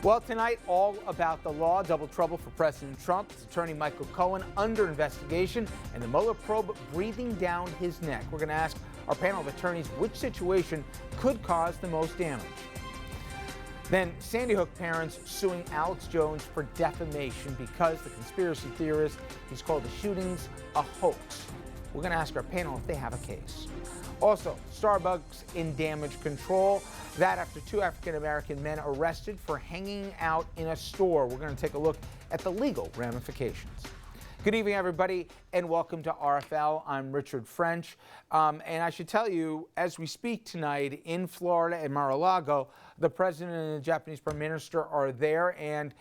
Well, tonight, all about the law. Double trouble for President Trump. His attorney Michael Cohen under investigation, and the Mueller probe breathing down his neck. We're going to ask our panel of attorneys which situation could cause the most damage. Then Sandy Hook parents suing Alex Jones for defamation because the conspiracy theorist has called the shootings a hoax. We're going to ask our panel if they have a case. Also, Starbucks in damage control. That after two African-American men arrested for hanging out in a store. We're going to take a look at the legal ramifications. Good evening, everybody, and welcome to RFL. I'm Richard French. And I should tell you, as we speak tonight in Florida and Mar-a-Lago, the president and the Japanese prime minister are there, and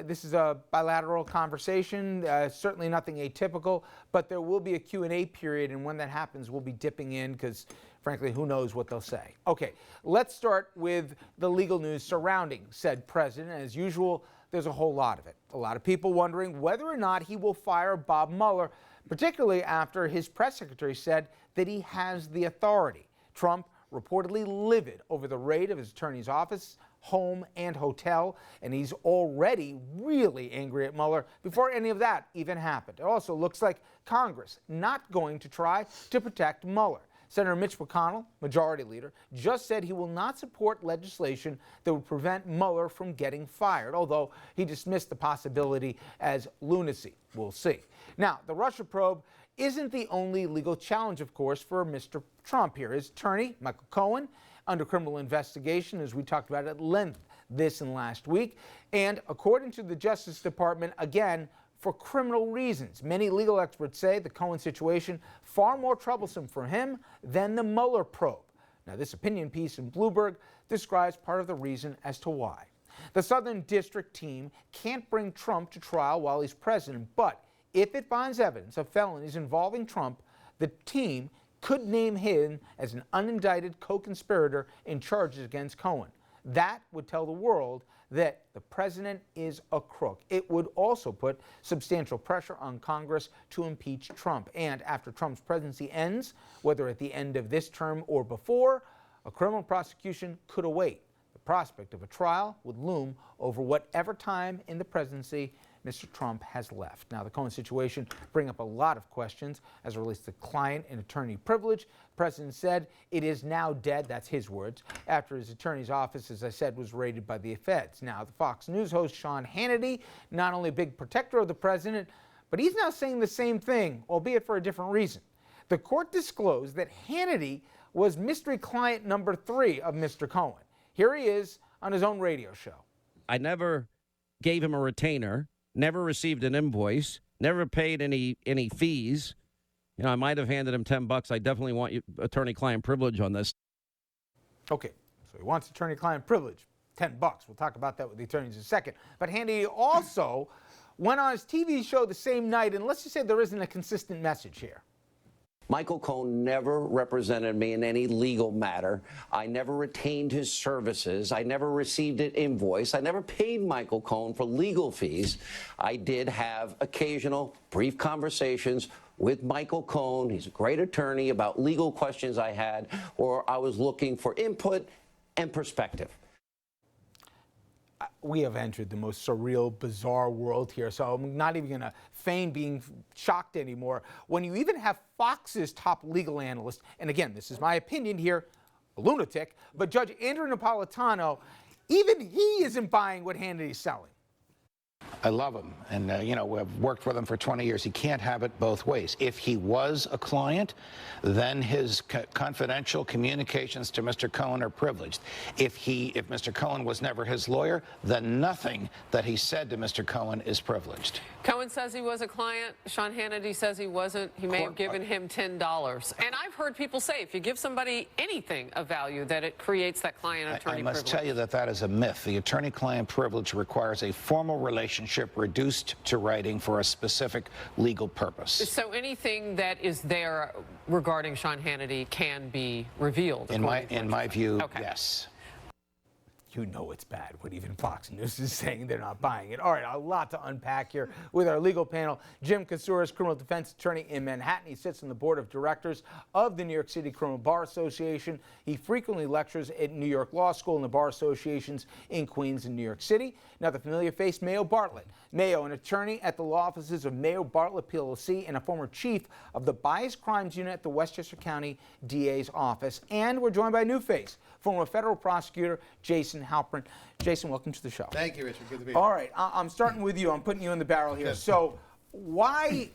this is a bilateral conversation, certainly nothing atypical, but there will be a Q&A period, and when that happens, we'll be dipping in because, frankly, who knows what they'll say. Okay, let's start with the legal news surrounding said president. As usual, there's a whole lot of it. A lot of people wondering whether or not he will fire Bob Mueller, particularly after his press secretary said that he has the authority. Trump reportedly livid over the raid of his attorney's office, home, and hotel, and he's already really angry at Mueller before any of that even happened. It also looks like Congress not going to try to protect Mueller. Senator Mitch McConnell, majority leader, just said he will not support legislation that would prevent Mueller from getting fired, although he dismissed the possibility as lunacy. We'll see. Now, the Russia probe isn't the only legal challenge, of course, for Mr. Trump here. His attorney, Michael Cohen, under criminal investigation, as we talked about at length this and last week. And according to the Justice Department, again, for criminal reasons. Many legal experts say the Cohen situation far more troublesome for him than the Mueller probe. Now, this opinion piece in Bloomberg describes part of the reason as to why. The Southern District team can't bring Trump to trial while he's president, but if it finds evidence of felonies involving Trump, the team could name him as an unindicted co-conspirator in charges against Cohen. That would tell the world that the president is a crook. It would also put substantial pressure on Congress to impeach Trump. And after Trump's presidency ends, whether at the end of this term or before, a criminal prosecution could await. The prospect of a trial would loom over whatever time in the presidency Mr. Trump has left. Now, the Cohen situation brings up a lot of questions as it relates to client and attorney privilege. The president said it is now dead, that's his words, after his attorney's office, as I said, was raided by the feds. Now, the Fox News host Sean Hannity, not only a big protector of the president, but he's now saying the same thing, albeit for a different reason. The court disclosed that Hannity was mystery client number 3 of Mr. Cohen. Here he is on his own radio show. I never gave him a retainer. Never received an invoice, never paid any fees. You know, I might have handed him $10. I definitely want you attorney-client privilege on this. Okay, so he wants attorney-client privilege, $10. We'll talk about that with the attorneys in a second. But Handy also went on his TV show the same night, and let's just say there isn't a consistent message here. Michael Cohen never represented me in any legal matter. I never retained his services. I never received an invoice. I never paid Michael Cohen for legal fees. I did have occasional brief conversations with Michael Cohen. He's a great attorney about legal questions I had, or I was looking for input and perspective. We have entered the most surreal, bizarre world here, so I'm not even going to feign being shocked anymore. When you even have Fox's top legal analyst, and again, this is my opinion here, a lunatic, but Judge Andrew Napolitano, even he isn't buying what Hannity's selling. I love him, and we've worked with him for 20 years. He can't have it both ways. If he was a client, then his confidential communications to Mr. Cohen are privileged. If Mr. Cohen was never his lawyer, then nothing that he said to Mr. Cohen is privileged. Cohen says he was a client. Sean Hannity says he wasn't. He may have given him $10. And I've heard people say if you give somebody anything of value, that it creates that client-attorney privilege. I must tell you that is a myth. The attorney-client privilege requires a formal relationship reduced to writing for a specific legal purpose. So anything that is there regarding Sean Hannity can be revealed? In my view, okay. Yes. You know it's bad when even Fox News is saying they're not buying it. All right, a lot to unpack here with our legal panel. Jim Kasouras, criminal defense attorney in Manhattan. He sits on the board of directors of the New York City Criminal Bar Association. He frequently lectures at New York Law School and the bar associations in Queens and New York City. Now, the familiar face, Mayo Bartlett. Mayo, an attorney at the law offices of Mayo Bartlett PLC and a former chief of the Bias Crimes Unit at the Westchester County DA's office. And we're joined by a new face, former federal prosecutor Jason Halpern. Jason, welcome to the show. Thank you, Richard. Good to be here. All right, I'm starting with you. I'm putting you in the barrel here. So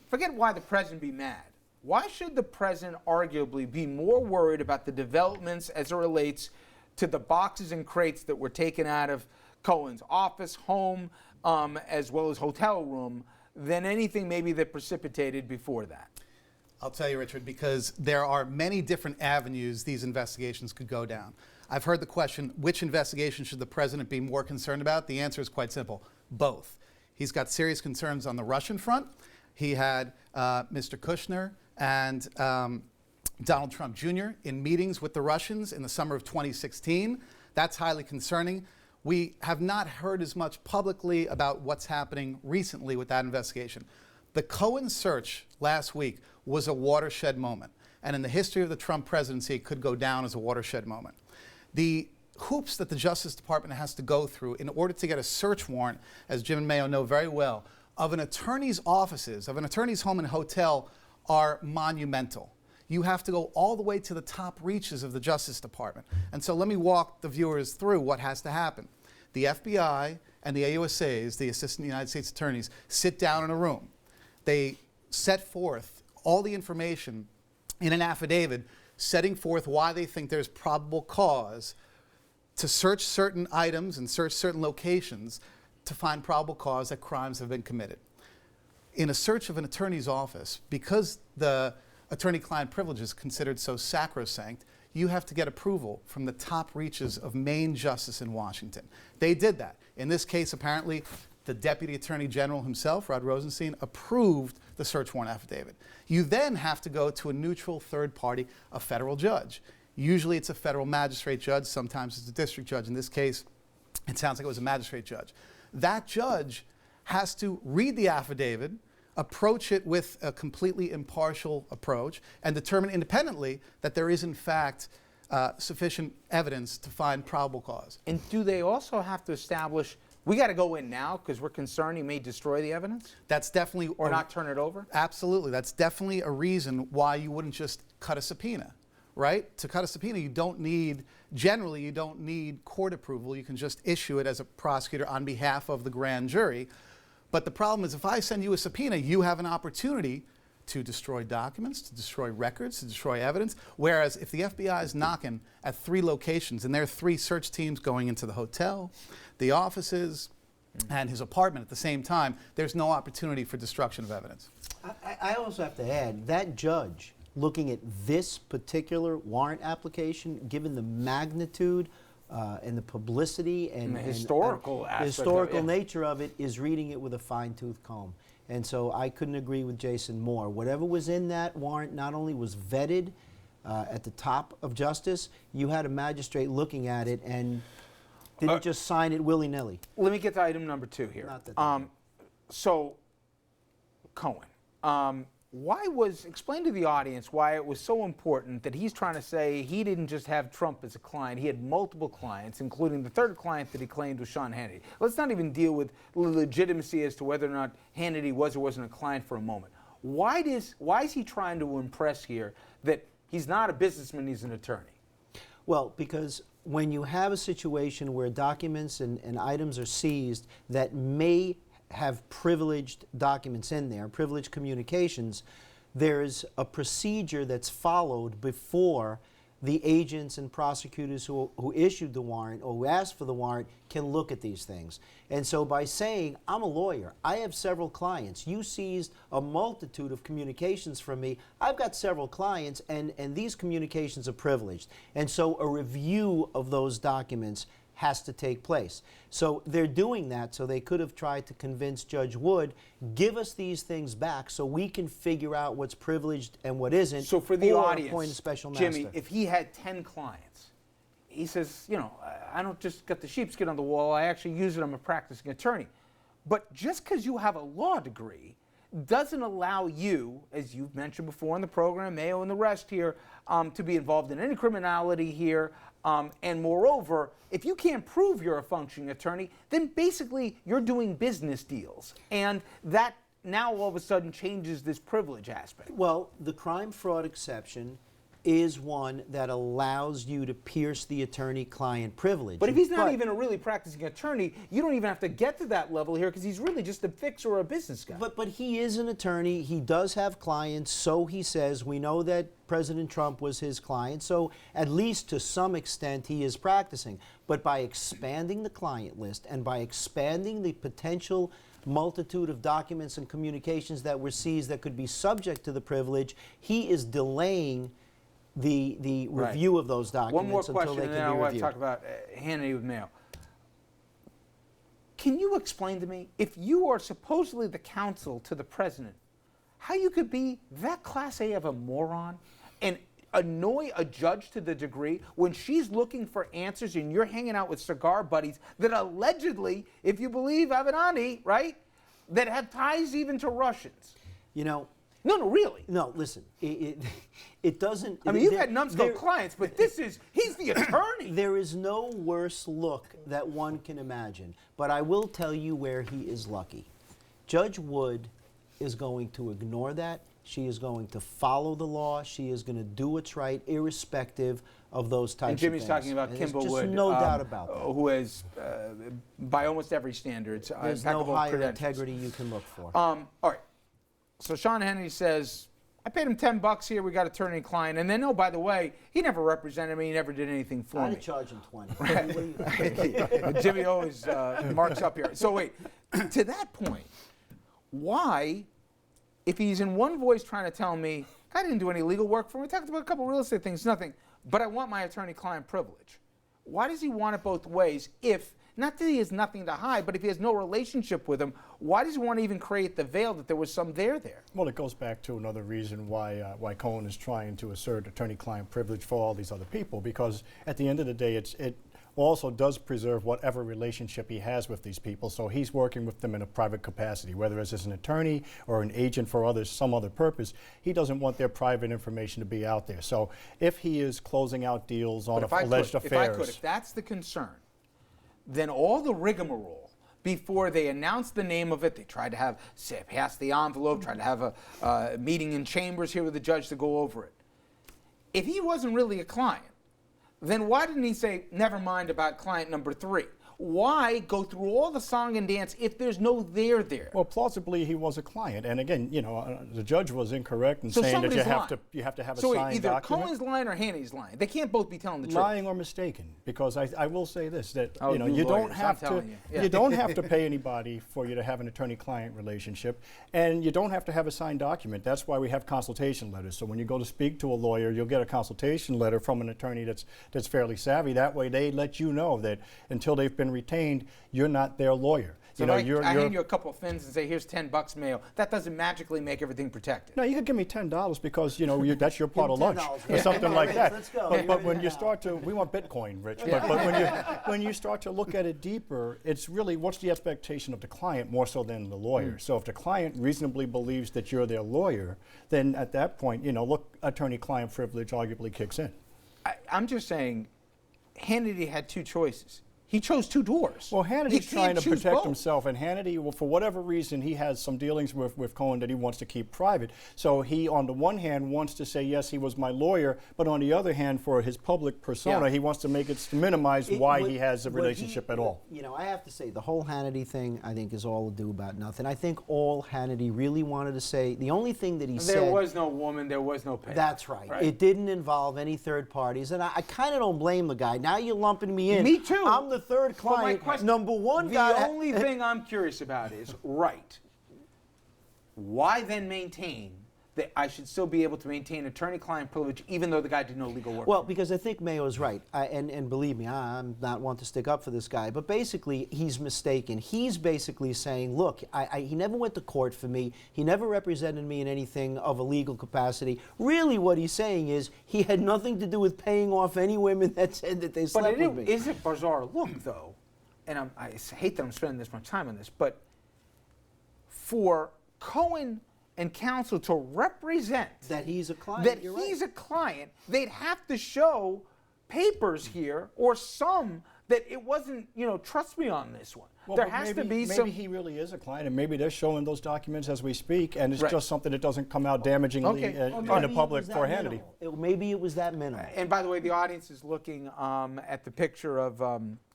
forget why the president be mad. Why should the president arguably be more worried about the developments as it relates to the boxes and crates that were taken out of Cohen's office, home, as well as hotel room than anything maybe that precipitated before that? I'll tell you, Richard, because there are many different avenues these investigations could go down. I've heard the question, which investigation should the president be more concerned about? The answer is quite simple, both. He's got serious concerns on the Russian front. He had Mr. Kushner and Donald Trump Jr. in meetings with the Russians in the summer of 2016. That's highly concerning. We have not heard as much publicly about what's happening recently with that investigation. The Cohen search last week was a watershed moment, and in the history of the Trump presidency, it could go down as a watershed moment. The hoops that the Justice Department has to go through in order to get a search warrant, as Jim and Mayo know very well, of an attorney's offices, of an attorney's home and hotel are monumental. You have to go all the way to the top reaches of the Justice Department. And so let me walk the viewers through what has to happen. The FBI and the AUSAs, the Assistant United States Attorneys, sit down in a room. They set forth all the information in an affidavit setting forth why they think there's probable cause to search certain items and search certain locations to find probable cause that crimes have been committed. In a search of an attorney's office, because the attorney-client privilege is considered so sacrosanct, you have to get approval from the top reaches of Main justice in Washington. They did that. In this case, apparently, the Deputy Attorney General himself, Rod Rosenstein, approved the search warrant affidavit. You then have to go to a neutral third party, a federal judge. Usually it's a federal magistrate judge, sometimes it's a district judge. In this case, it sounds like it was a magistrate judge. That judge has to read the affidavit, approach it with a completely impartial approach, and determine independently that there is in fact sufficient evidence to find probable cause. And do they also have to establish, we got to go in now because we're concerned he may destroy the evidence? That's definitely... Or not turn it over? Absolutely. That's definitely a reason why you wouldn't just cut a subpoena, right? To cut a subpoena, you don't need, generally, you don't need court approval. You can just issue it as a prosecutor on behalf of the grand jury. But the problem is if I send you a subpoena, you have an opportunity to destroy documents, to destroy records, to destroy evidence. Whereas if the FBI is knocking at 3 locations and there are 3 search teams going into the hotel, the offices, and his apartment at the same time, there's no opportunity for destruction of evidence. I also have to add, that judge looking at this particular warrant application, given the magnitude and the publicity and the historical nature of it, is reading it with a fine-tooth comb. And so I couldn't agree with Jason more. Whatever was in that warrant not only was vetted at the top of justice, you had a magistrate looking at it and didn't just sign it willy-nilly. Let me get to item number 2 here. So, Cohen, explain to the audience why it was so important that he's trying to say he didn't just have Trump as a client, he had multiple clients, including the third client that he claimed was Sean Hannity. Let's not even deal with legitimacy as to whether or not Hannity was or wasn't a client for a moment. Why is he trying to impress here that he's not a businessman, he's an attorney? Well, because when you have a situation where documents and items are seized that may have privileged documents in there, privileged communications, there's a procedure that's followed before the agents and prosecutors who issued the warrant or who asked for the warrant can look at these things. And so by saying, I'm a lawyer, I have several clients, you seized a multitude of communications from me, I've got several clients and these communications are privileged. And so a review of those documents has to take place. So they're doing that so they could have tried to convince Judge Wood, give us these things back so we can figure out what's privileged and what isn't. So for the audience, appoint a special Jimmy, master. if he had 10 clients he says, you know, I don't just got the sheepskin on the wall, I actually use it, I'm a practicing attorney. But just because you have a law degree doesn't allow you, as you've mentioned before in the program, Mayo and the rest here, to be involved in any criminality here. And moreover, if you can't prove you're a functioning attorney, then basically you're doing business deals. And that now all of a sudden changes this privilege aspect. Well, the crime fraud exception is one that allows you to pierce the attorney-client privilege. But if he's not even a really practicing attorney, you don't even have to get to that level here because he's really just a fixer or a business guy. But he is an attorney. He does have clients, so he says. We know that President Trump was his client, so at least to some extent he is practicing. But by expanding the client list and by expanding the potential multitude of documents and communications that were seized that could be subject to the privilege, he is delaying the review of those documents until they can be reviewed. One more question, and then I want to talk about Hannity with Mayo. Can you explain to me, if you are supposedly the counsel to the president, how you could be that class A of a moron and annoy a judge to the degree when she's looking for answers and you're hanging out with cigar buddies that allegedly, if you believe Avenatti, right, that have ties even to Russians? You know, no, really. No, listen, it doesn't. I mean, you've had numbskull clients, but he's the attorney. There is no worse look that one can imagine, but I will tell you where he is lucky. Judge Wood is going to ignore that. She is going to follow the law. She is going to do what's right, irrespective of those types of things. And Jimmy's talking about Kimball Wood. There's no doubt about that. Who is, by almost every standard, there's no higher integrity you can look for. All right. So Sean Hannity says, I paid him $10 here. We got attorney-client. And then, oh, by the way, he never represented me. He never did anything for me. I'd charge him $20. Jimmy always marks up here. So wait, to that point, why, if he's in one voice trying to tell me, I didn't do any legal work for him, we talked about a couple of real estate things, nothing, but I want my attorney-client privilege. Why does he want it both ways if, not that he has nothing to hide, but if he has no relationship with him, why does he want to even create the veil that there was some there? Well, it goes back to another reason why Cohen is trying to assert attorney-client privilege for all these other people, because at the end of the day, it also does preserve whatever relationship he has with these people. So he's working with them in a private capacity, whether it's as an attorney or an agent for others, some other purpose. He doesn't want their private information to be out there. So if he is closing out deals on alleged affairs. If that's the concern, then all the rigmarole before they announced the name of it, they tried to pass the envelope, tried to have a meeting in chambers here with the judge to go over it. If he wasn't really a client, then why didn't he say, never mind about client number 3? Why go through all the song and dance if there's no there? Well, plausibly he was a client, and again, the judge was incorrect in saying that you have to have a signed either document. Cohen's lying or Hannity's lying. They can't both be telling the truth. Lying or mistaken, because I will say this, that you lawyers, don't have to pay anybody for you to have an attorney-client relationship, and you don't have to have a signed document. That's why we have consultation letters. So when you go to speak to a lawyer, you'll get a consultation letter from an attorney that's fairly savvy. That way they let you know that until they've been retained, you're not their lawyer. So I hand you a couple of fins and say, here's $10, Mayo. That doesn't magically make everything protected. No, you could give me $10 because that's your pot of lunch or something like that. Let's go. But when you start to, we want Bitcoin, Rich. But when you start to look at it deeper, it's really what's the expectation of the client more so than the lawyer. So if the client reasonably believes that you're their lawyer, then at that point, look, attorney-client privilege arguably kicks in. I'm just saying, Hannity had two choices. He chose two doors. Well, Hannity's trying to protect himself, and Hannity, for whatever reason, he has some dealings with Cohen that he wants to keep private. So he, on the one hand, wants to say, yes, he was my lawyer, but on the other hand, for his public persona, he wants to make it to minimize why he has a relationship at all. I have to say, the whole Hannity thing, I think, is all ado about nothing. I think all Hannity really wanted to say, the only thing that he said... There was no woman, there was no pay. That's right. It didn't involve any third parties, and I kind of don't blame the guy. Now you're lumping me in. Me too. I'm the third client. Number one guy. The only thing I'm curious about is, why then maintain that I should still be able to maintain attorney-client privilege even though the guy did no legal work. Well, because I think Mayo is right, and believe me, I'm not one to stick up for this guy, but basically he's mistaken. He's basically saying, look, he never went to court for me. He never represented me in anything of a legal capacity. Really what he's saying is he had nothing to do with paying off any women that said that they slept with me. But is it bizarre look, though, and I hate that I'm spending this much time on this, but for Cohen and counsel to represent that he's a client. that he's a client, they'd have to show papers here or some that it wasn't, trust me on this one. Well, there has to be some. Maybe he really is a client, and maybe they're showing those documents as we speak, and it's just something that doesn't come out damagingly in the public for Hannity. Maybe it was that minimal. And by the way, the audience is looking at the picture of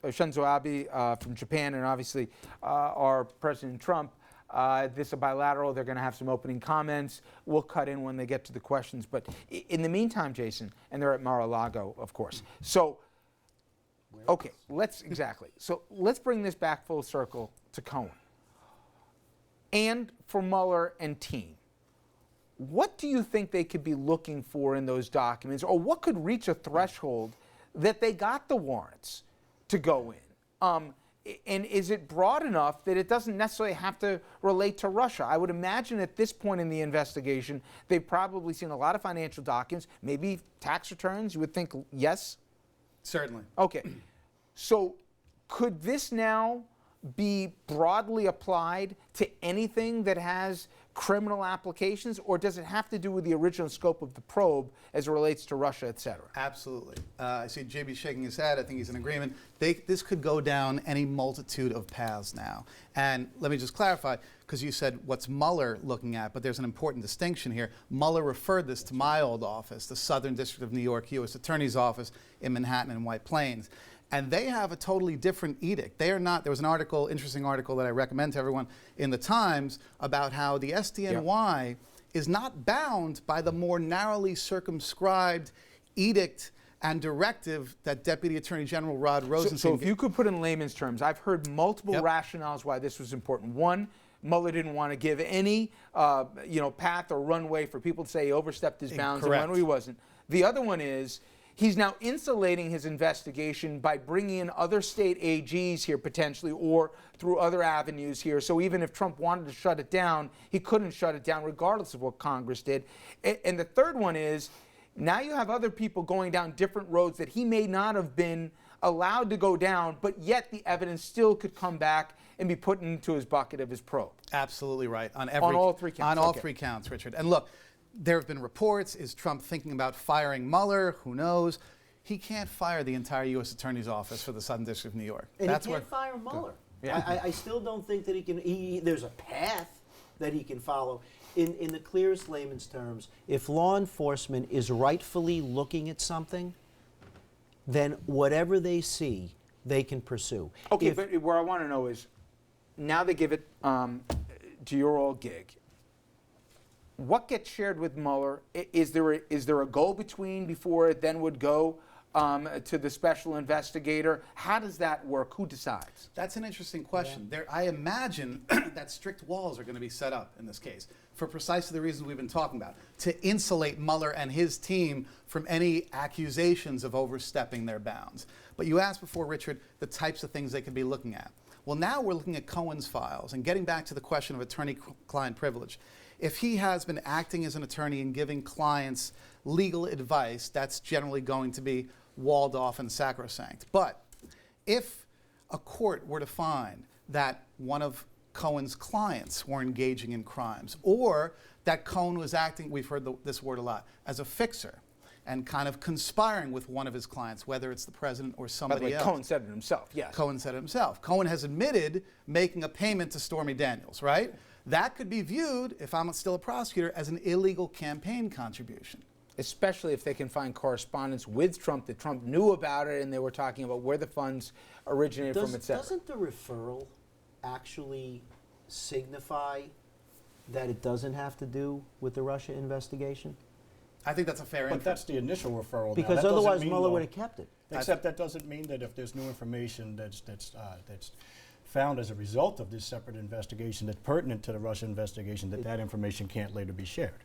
Shinzo Abe from Japan, and obviously our President Trump. This is a bilateral. They're going to have some opening comments. We'll cut in when they get to the questions. But in the meantime, Jason, and they're at Mar-a-Lago, of course. So, okay, let's bring this back full circle to Cohen. And for Mueller and team, what do you think they could be looking for in those documents, or what could reach a threshold that they got the warrants to go in? And is it broad enough that it doesn't necessarily have to relate to Russia? I would imagine at this point in the investigation, they've probably seen a lot of financial documents, maybe tax returns. You would think yes? Certainly. Okay. So could this now be broadly applied to anything that has criminal applications, or does it have to do with the original scope of the probe as it relates to Russia, et cetera? Absolutely. I see JB shaking his head. I think he's in agreement. This could go down any multitude of paths now. And let me just clarify, because you said what's Mueller looking at, but there's an important distinction here. Mueller referred this to my old office, the Southern District of New York U.S. Attorney's Office in Manhattan and White Plains. And they have a totally different edict. They are not, there was an article, interesting article that I recommend to everyone in the Times about how the SDNY is not bound by the more narrowly circumscribed edict and directive that Deputy Attorney General Rod Rosenstein. So if you could put in layman's terms, I've heard multiple rationales why this was important. One, Mueller didn't want to give any path or runway for people to say he overstepped his bounds and when he wasn't. The other one is, he's now insulating his investigation by bringing in other state AGs here potentially, or through other avenues here. So even if Trump wanted to shut it down, he couldn't shut it down regardless of what Congress did. And the third one is, now you have other people going down different roads that he may not have been allowed to go down, but yet the evidence still could come back and be put into his bucket of his probe. Absolutely right. On all three counts. On all three counts, Richard. And look, there have been reports. Is Trump thinking about firing Mueller? Who knows? He can't fire the entire U.S. Attorney's Office for the Southern District of New York. And he can't fire Mueller. I still don't think that he can. There's a path that he can follow. In the clearest layman's terms, if law enforcement is rightfully looking at something, then whatever they see, they can pursue. Okay, but where I want to know is, now they give it to your old gig. What gets shared with Mueller? Is there a go-between before it then would go to the special investigator? How does that work? Who decides? That's an interesting question. I imagine that strict walls are going to be set up in this case for precisely the reasons we've been talking about, to insulate Mueller and his team from any accusations of overstepping their bounds. But you asked before, Richard, the types of things they could be looking at. Well, now we're looking at Cohen's files and getting back to the question of attorney-client privilege. If he has been acting as an attorney and giving clients legal advice, that's generally going to be walled off and sacrosanct. But if a court were to find that one of Cohen's clients were engaging in crimes, or that Cohen was acting, we've heard this word a lot, as a fixer, and kind of conspiring with one of his clients, whether it's the president or somebody else. By the way, Cohen said it himself, yes. Cohen said it himself. Cohen has admitted making a payment to Stormy Daniels, right? That could be viewed, if I'm still a prosecutor, as an illegal campaign contribution. Especially if they can find correspondence with Trump that Trump knew about it and they were talking about where the funds originated from, et cetera. Doesn't the referral actually signify that it doesn't have to do with the Russia investigation? I think that's a fair inference. But that's the initial referral. Because otherwise Mueller would have kept it. Except that doesn't mean that if there's new information that's found as a result of this separate investigation that's pertinent to the Russia investigation, that information can't later be shared.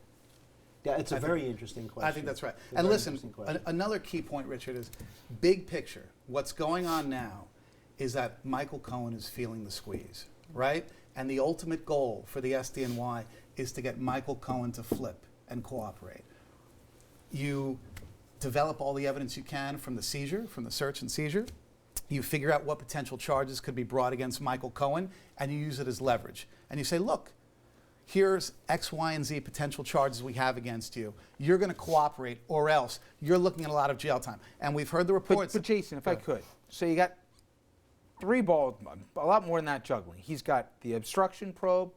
Yeah, it's a very interesting question. I think that's right. It's a And very listen, interesting question. another key point, Richard, is big picture. What's going on now is that Michael Cohen is feeling the squeeze, right? And the ultimate goal for the SDNY is to get Michael Cohen to flip and cooperate. You develop all the evidence you can from the seizure, from the search and seizure. You figure out what potential charges could be brought against Michael Cohen, and you use it as leverage. And you say, look, here's X, Y, and Z potential charges we have against you. You're going to cooperate, or else you're looking at a lot of jail time. And we've heard the reports. But Jason, if I could, so you got 3 balls, a lot more than that juggling. He's got the obstruction probe.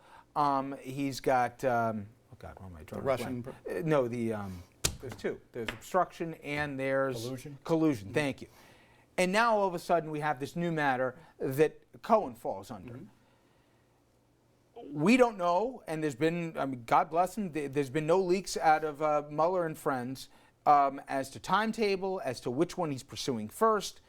He's got, oh God, what am I drawing? The Russian no, there's 2. There's obstruction and there's Collusion. Collusion. Thank you. And now all of a sudden we have this new matter that Cohen falls under. We don't know, and there's been, I mean, God bless him, there's been no leaks out of Mueller and friends as to timetable, as to which one he's pursuing first.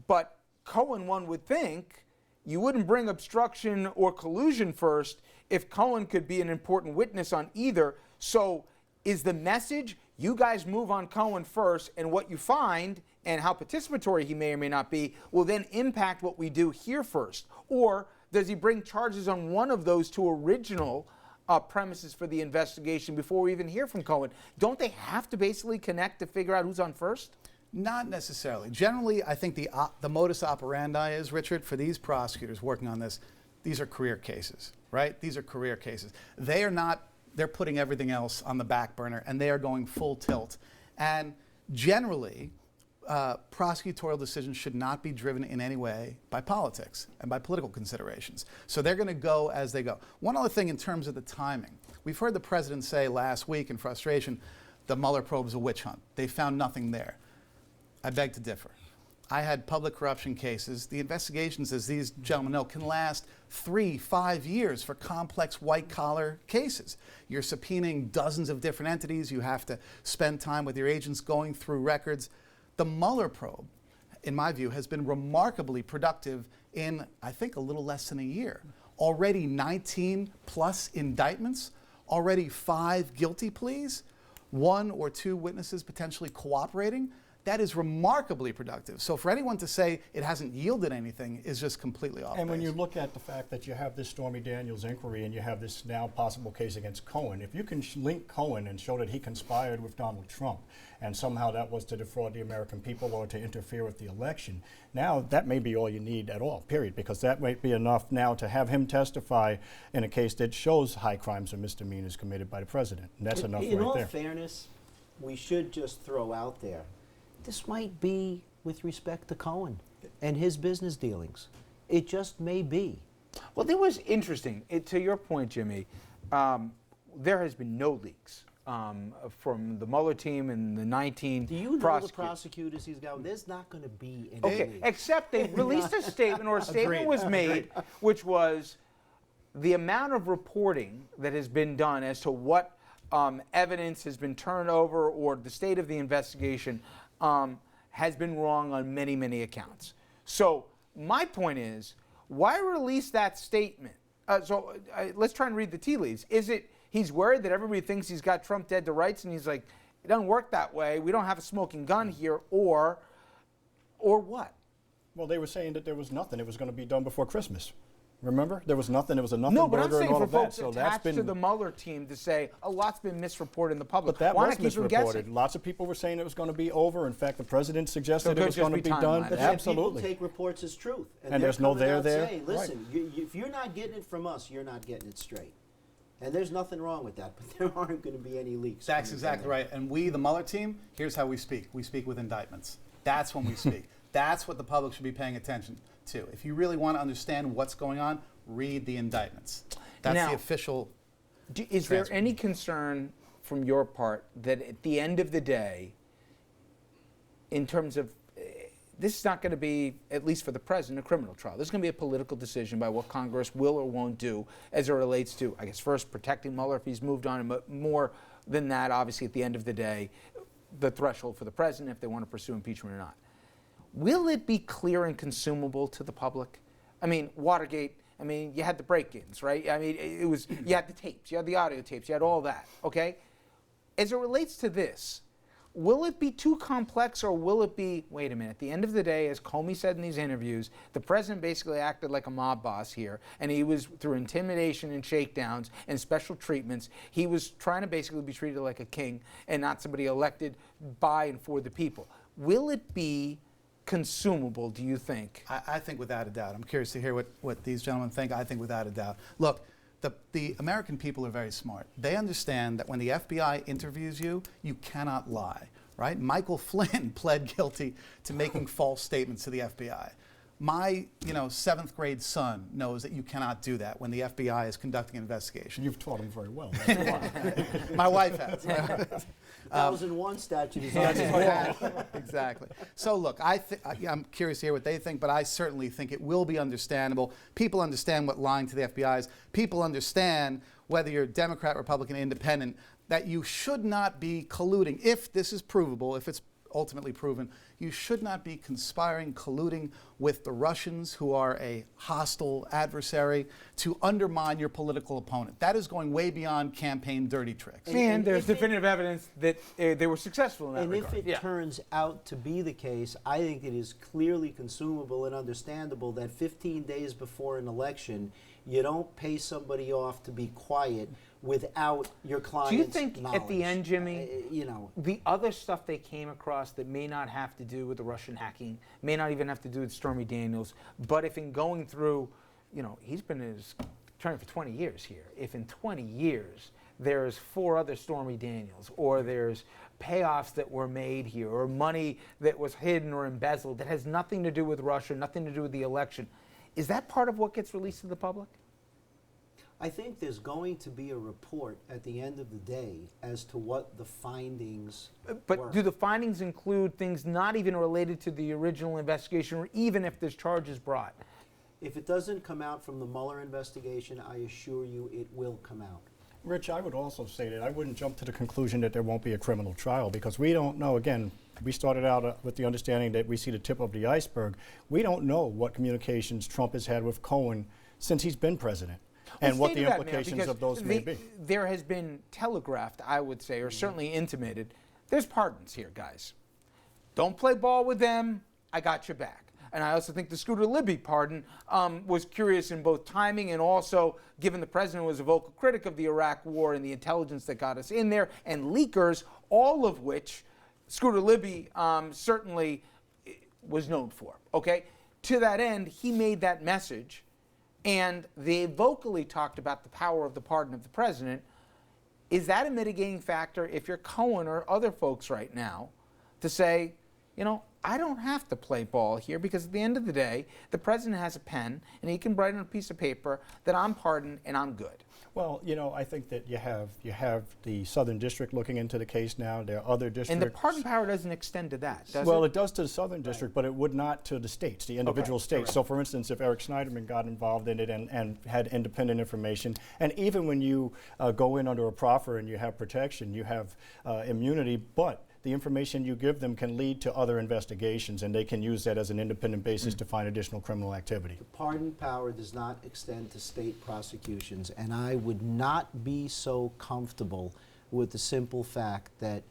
But Cohen, one would think, you wouldn't bring obstruction or collusion first if Cohen could be an important witness on either. So is the message, you guys move on Cohen first, and what you find and how participatory he may or may not be will then impact what we do here first? Or does he bring charges on one of those 2 original premises for the investigation before we even hear from Cohen? Don't they have to basically connect to figure out who's on first? Not necessarily. Generally, I think the modus operandi is, Richard, for these prosecutors working on this, these are career cases, right? These are career cases. They are not, they're putting everything else on the back burner, and they are going full tilt. And generally, prosecutorial decisions should not be driven in any way by politics and by political considerations. So they're going to go as they go. One other thing in terms of the timing. We've heard the president say last week in frustration, the Mueller probe is a witch hunt. They found nothing there. I beg to differ. I had public corruption cases. The investigations, as these gentlemen know, can last 3-5 years for complex white-collar cases. You're subpoenaing dozens of different entities. You have to spend time with your agents going through records. The Mueller probe, in my view, has been remarkably productive in, I think, a little less than a year. Already 19 plus indictments, already 5 guilty pleas, 1 or 2 witnesses potentially cooperating. That is remarkably productive. So for anyone to say it hasn't yielded anything is just completely off And when base. you look at the fact that you have this Stormy Daniels inquiry and you have this now possible case against Cohen, if you can link Cohen and show that he conspired with Donald Trump and somehow that was to defraud the American people or to interfere with the election, now that may be all you need at all, period, because that might be enough now to have him testify in a case that shows high crimes or misdemeanors committed by the president. And that's enough right there. In all fairness, we should just throw out there, this might be with respect to Cohen and his business dealings. It just may be. Well, there was interesting, to your point, Jimmy, there has been no leaks from the Mueller team and the 19 Do you know prosecutors. the prosecutors he's got? There's not going to be any Okay, leaks. except they released a statement, or a statement was made, which was the amount of reporting that has been done as to what evidence has been turned over or the state of the investigation has been wrong on many, many accounts. So my point is, why release that statement? Let's try and read the tea leaves. Is it he's worried that everybody thinks he's got Trump dead to rights, and he's like, it doesn't work that way. We don't have a smoking gun here, or what? Well, they were saying that there was nothing. It was going to be done before Christmas. Remember? There was nothing. It was a nothing No, but I'm burger and saying all for of that. folks So that's attached been to the Mueller team to say a lot's been misreported in the public. But that Why was not keep them misreported. guessing? Lots of people were saying it was going to be over. In fact, the president So suggested it it could was just going to be be done. timeline. But Absolutely. people take reports as truth. And there's no they're there coming out there. saying, listen, if you're not getting it from us, you're not getting it straight. And there's nothing wrong with that, but there aren't going to be any leaks. That's coming exactly from there. right. And we, the Mueller team, here's how we speak. We speak with indictments. That's when we speak. That's what the public should be paying attention to. If you really want to understand what's going on, read the indictments. That's Now, the official. Is there transcript. any concern from your part that at the end of the day, in terms of, this is not going to be, at least for the president, a criminal trial. This is going to be a political decision by what Congress will or won't do as it relates to, I guess, first protecting Mueller if he's moved on, but more than that, obviously, at the end of the day, the threshold for the president if they want to pursue impeachment or not. Will it be clear and consumable to the public? I mean, Watergate, I mean, you had the break-ins, right? I mean, it was, you had the tapes, you had the audio tapes, you had all that, okay? As it relates to this, will it be too complex, or will it be, wait a minute, at the end of the day, as Comey said in these interviews, the president basically acted like a mob boss here, and he was, through intimidation and shakedowns and special treatments, he was trying to basically be treated like a king and not somebody elected by and for the people. Will it be consumable, do you think? I think without a doubt. I'm curious to hear what these gentlemen think. I think without a doubt. Look, the American people are very smart. They understand that when the FBI interviews you, you cannot lie, right? Michael Flynn pled guilty to making false statements to the FBI. My, 7th grade son knows that you cannot do that when the FBI is conducting an investigation. You've taught him very well. My wife has. 2001 statute is on his wall. Exactly. So look, I'm curious to hear what they think, but I certainly think it will be understandable. People understand what lying to the FBI is. People understand, whether you're Democrat, Republican, Independent, that you should not be colluding. If this is provable, if it's ultimately proven, you should not be conspiring, colluding with the Russians, who are a hostile adversary, to undermine your political opponent. That is going way beyond campaign dirty tricks. And there's definitive evidence that they were successful in that regard. And if it turns out to be the case, I think it is clearly consumable and understandable that 15 days before an election, you don't pay somebody off to be quiet without your client's knowledge. Do you think at the end, Jimmy, the other stuff they came across that may not have to do with the Russian hacking, may not even have to do with Stormy Daniels, but if in going through, he's been in his attorney for 20 years here, if in 20 years there's 4 other Stormy Daniels, or there's payoffs that were made here, or money that was hidden or embezzled that has nothing to do with Russia, nothing to do with the election, is that part of what gets released to the public? I think there's going to be a report at the end of the day as to what the findings were. Do the findings include things not even related to the original investigation, or even if there's charges brought? If it doesn't come out from the Mueller investigation, I assure you it will come out. Rich, I would also say that I wouldn't jump to the conclusion that there won't be a criminal trial, because we don't know. Again, we started out with the understanding that we see the tip of the iceberg. We don't know what communications Trump has had with Cohen since he's been president, and what the implications of those may be. There has been telegraphed, I would say, or certainly intimated, there's pardons here, guys. Don't play ball with them. I got your back. And I also think the Scooter Libby pardon was curious in both timing, and also, given the president was a vocal critic of the Iraq war and the intelligence that got us in there, and leakers, all of which Scooter Libby certainly was known for. Okay? To that end, he made that message, and they vocally talked about the power of the pardon of the president. Is that a mitigating factor if you're Cohen or other folks right now to say, I don't have to play ball here, because at the end of the day, the president has a pen and he can write on a piece of paper that I'm pardoned and I'm good? Well, I think that you have the Southern District looking into the case now. There are other districts. And the pardon power doesn't extend to that, does it? Well, it does to the Southern District, but it would not to the states, the individual states. Correct. So, for instance, if Eric Schneiderman got involved in it and had independent information, and even when you go in under a proffer and you have protection, you have immunity, but the information you give them can lead to other investigations, and they can use that as an independent basis to find additional criminal activity. The pardon power does not extend to state prosecutions, and I would not be so comfortable with the simple fact that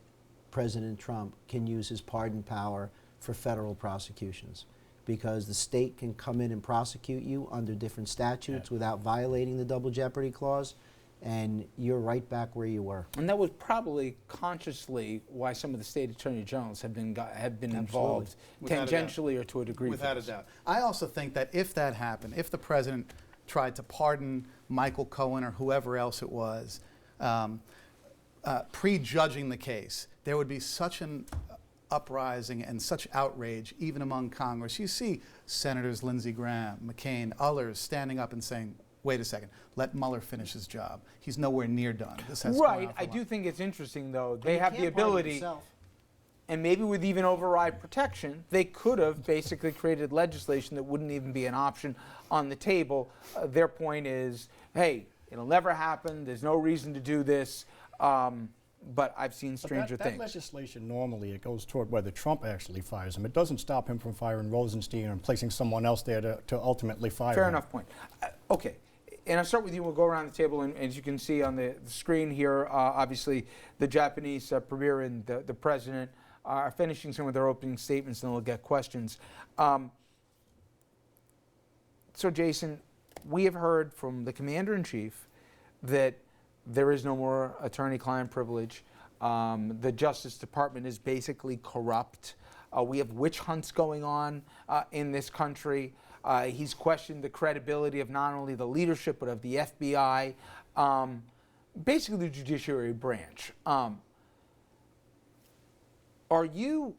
President Trump can use his pardon power for federal prosecutions, because the state can come in and prosecute you under different statutes without violating the double jeopardy clause, and you're right back where you were. And that was probably consciously why some of the state attorney generals have been involved tangentially or to a degree. Without a doubt. I also think that if that happened, if the president tried to pardon Michael Cohen or whoever else it was, prejudging the case, there would be such an uprising and such outrage even among Congress. You see Senators Lindsey Graham, McCain, others standing up and saying, wait a second, let Mueller finish his job. He's nowhere near done. This has right. I do think it's interesting, though. They have the ability, and maybe with even override protection, they could have basically created legislation that wouldn't even be an option on the table. Their point is, hey, it'll never happen. There's no reason to do this. But I've seen stranger things. That legislation, normally, it goes toward whether Trump actually fires him. It doesn't stop him from firing Rosenstein and placing someone else there to ultimately fire him. Fair enough point. Okay. And I'll start with you. We'll go around the table, and as you can see on the screen here, obviously the Japanese premier and the president are finishing some of their opening statements, and they'll get questions. So, Jason, we have heard from the commander-in-chief that there is no more attorney-client privilege. The Justice Department is basically corrupt. We have witch hunts going on in this country. He's questioned the credibility of not only the leadership, but of the FBI, basically the judiciary branch. Are you,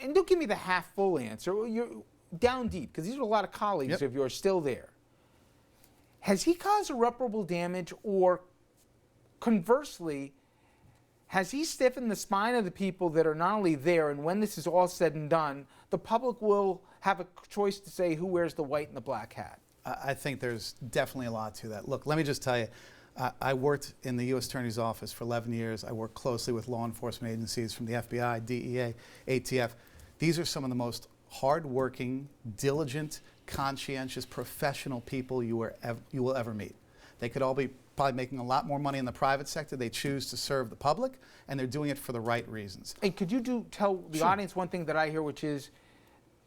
and don't give me the half-full answer, you're down deep, because these are a lot of colleagues of yours still there. Has he caused irreparable damage, or conversely, has he stiffened the spine of the people that are not only there, and when this is all said and done, the public will have a choice to say who wears the white and the black hat? I think there's definitely a lot to that. Look, let me just tell you, I worked in the U.S. Attorney's Office for 11 years. I worked closely with law enforcement agencies from the FBI, DEA, ATF. These are some of the most hardworking, diligent, conscientious, professional people you will ever meet. They could all be probably making a lot more money in the private sector. They choose to serve the public, and they're doing it for the right reasons. And could you tell the audience one thing that I hear, which is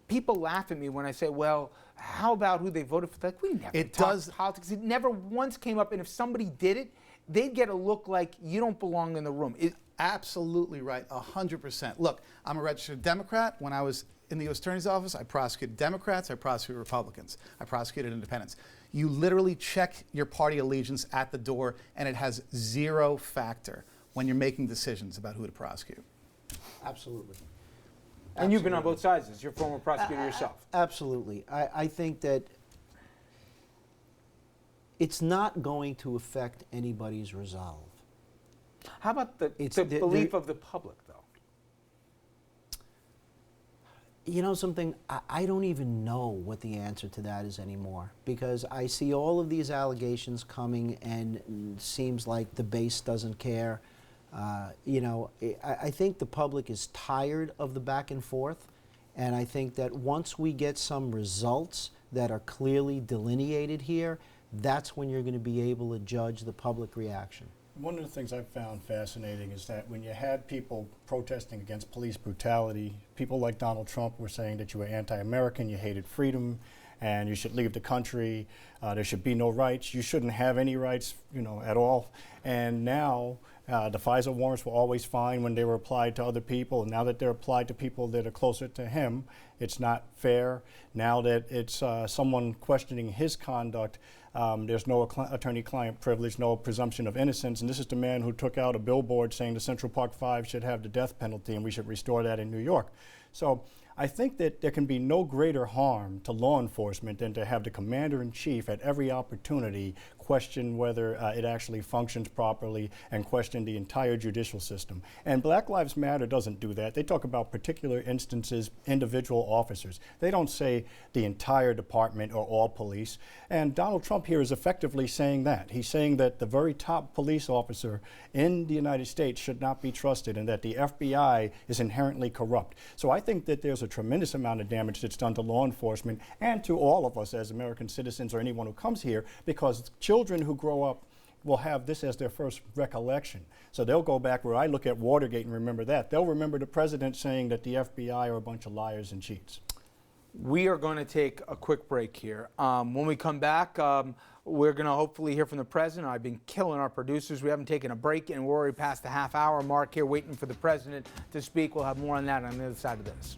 people laugh at me when I say, well, how about who they voted for? Like, we never talk politics. It never once came up, and if somebody did it, they'd get a look like you don't belong in the room. Absolutely right, 100%. Look, I'm a registered Democrat. When I was in the U.S. Attorney's Office, I prosecuted Democrats, I prosecuted Republicans, I prosecuted independents. You literally check your party allegiance at the door, and it has zero factor when you're making decisions about who to prosecute. Absolutely. And you've been on both sides. You're a former prosecutor yourself. Absolutely. I think that it's not going to affect anybody's resolve. How about the belief of the public, though? You know something, I don't even know what the answer to that is anymore, because I see all of these allegations coming, and it seems like the base doesn't care. You know, I think the public is tired of the back and forth, and I think that once we get some results that are clearly delineated here, that's when you're going to be able to judge the public reaction. One of the things I've found fascinating is that when you had people protesting against police brutality, people like Donald Trump were saying that you were anti-American, you hated freedom, and you should leave the country. There should be no rights. You shouldn't have any rights, you know, at all. And now the FISA warrants were always fine when they were applied to other people, and now that they're applied to people that are closer to him, it's not fair. Now that it's someone questioning his conduct, there's no attorney-client privilege, no presumption of innocence, and this is the man who took out a billboard saying the Central Park Five should have the death penalty and we should restore that in New York. So I think that there can be no greater harm to law enforcement than to have the commander-in-chief at every opportunity question whether it actually functions properly and question the entire judicial system. And Black Lives Matter doesn't do that. They talk about particular instances, individual officers. They don't say the entire department or all police. And Donald Trump here is effectively saying that. He's saying that the very top police officer in the United States should not be trusted, and that the FBI is inherently corrupt. So I think that there's a tremendous amount of damage that's done to law enforcement and to all of us as American citizens or anyone who comes here, because children who grow up will have this as their first recollection. So they'll go back where I look at Watergate and remember that. They'll remember the president saying that the FBI are a bunch of liars and cheats. We are going to take a quick break here. When we come back, we're going to hopefully hear from the president. I've been killing our producers. We haven't taken a break, and we're already past the half-hour mark here waiting for the president to speak. We'll have more on that on the other side of this.